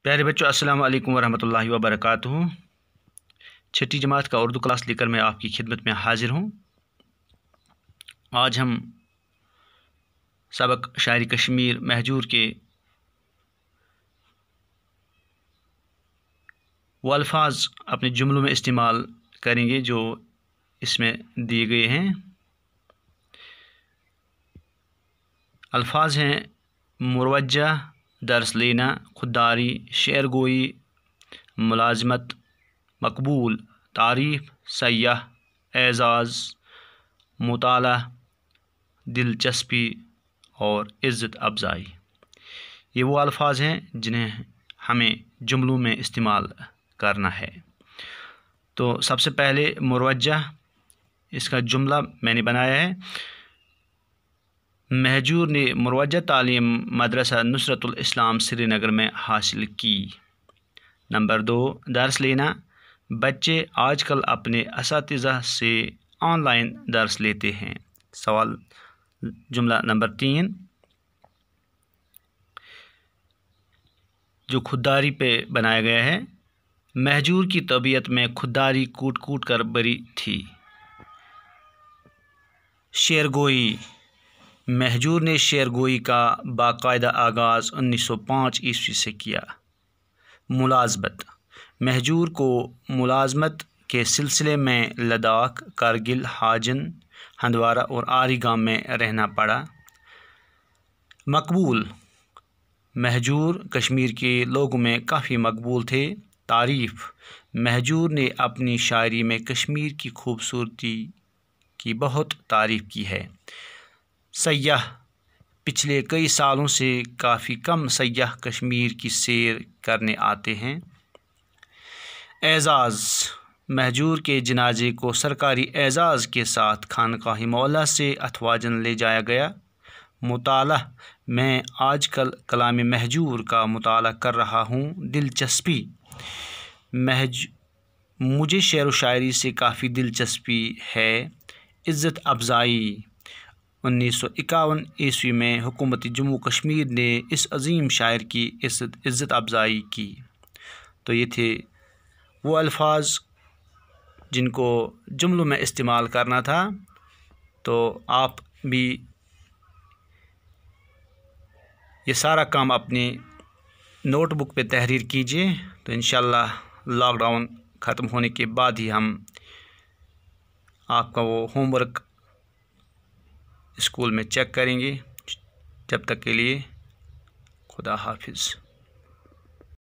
प्यारे बच्चों, अस्सलाम वालेकुम वरहमतुल्लाहि वबरकातुहू। छठी जमात का उर्दू क्लास लेकर मैं आपकी खिदमत में हाजिर हूँ। आज हम सबक शायरी कश्मीर महजूर के वो अल्फाज अपने जुमलों में इस्तेमाल करेंगे जो इसमें दिए गए हैं। अल्फाज हैं मुरवज्जा, दर्स लेना, खुददारी, शेर गोई, मुलाजमत, मकबूल, तारीफ़, सयाह, एज़ाज़, मुताला, दिलचस्पी और इज़्ज़त अफ़ज़ाई। ये वो अल्फाज हैं जिन्हें हमें जुमलों में इस्तेमाल करना है। तो सबसे पहले मुरवज्जा, इसका जुमला मैंने बनाया है। महजूर ने मुरवज्जा तालीम मदरसा नुसरतुल इस्लाम श्रीनगर में हासिल की। नंबर 2, दर्स लेना, बच्चे आजकल अपने असातिज़ा से ऑनलाइन दर्स लेते हैं। सवाल जुमला नंबर 3, जो खुददारी पे बनाया गया है। महजूर की तबीयत में खुददारी कूट कूट कर भरी थी। शेरगोई, महजूर ने शेरगोई का बाकायदा आगाज़ 1905 ईस्वी से किया। मुलाजमत, महजूर को मुलाजमत के सिलसिले में लद्दाख, कारगिल, हाजन, हंदवारा और आरी गांव में रहना पड़ा। मकबूल, महजूर कश्मीर के लोगों में काफ़ी मकबूल थे। तारीफ़, महजूर ने अपनी शायरी में कश्मीर की खूबसूरती की बहुत तारीफ़ की है। सयाह, पिछले कई सालों से काफ़ी कम सयाह कश्मीर की सैर करने आते हैं। एज़ाज़, महजूर के जनाजे को सरकारी एज़ाज़ के साथ खानकाही मौला से अथवाजन ले जाया गया। मुताला, मैं आजकल कलाम महजूर का मुताला कर रहा हूँ। दिलचस्पी, मुझे शेर व शायरी से काफ़ी दिलचस्पी है। इज़्ज़त अफ़ज़ाई, 1951 ईस्वी में हुकूमत जम्मू कश्मीर ने इस अज़ीम शायर की इज़्ज़त अफ़ज़ाई की। तो ये थे वो अल्फाज जिनको जुमलों में इस्तेमाल करना था। तो आप भी ये सारा काम अपनी नोटबुक पे तहरीर कीजिए। तो इंशाअल्लाह लॉकडाउन ख़त्म होने के बाद ही हम आपका वो होमवर्क स्कूल में चेक करेंगे। जब तक के लिए खुदा हाफिज़।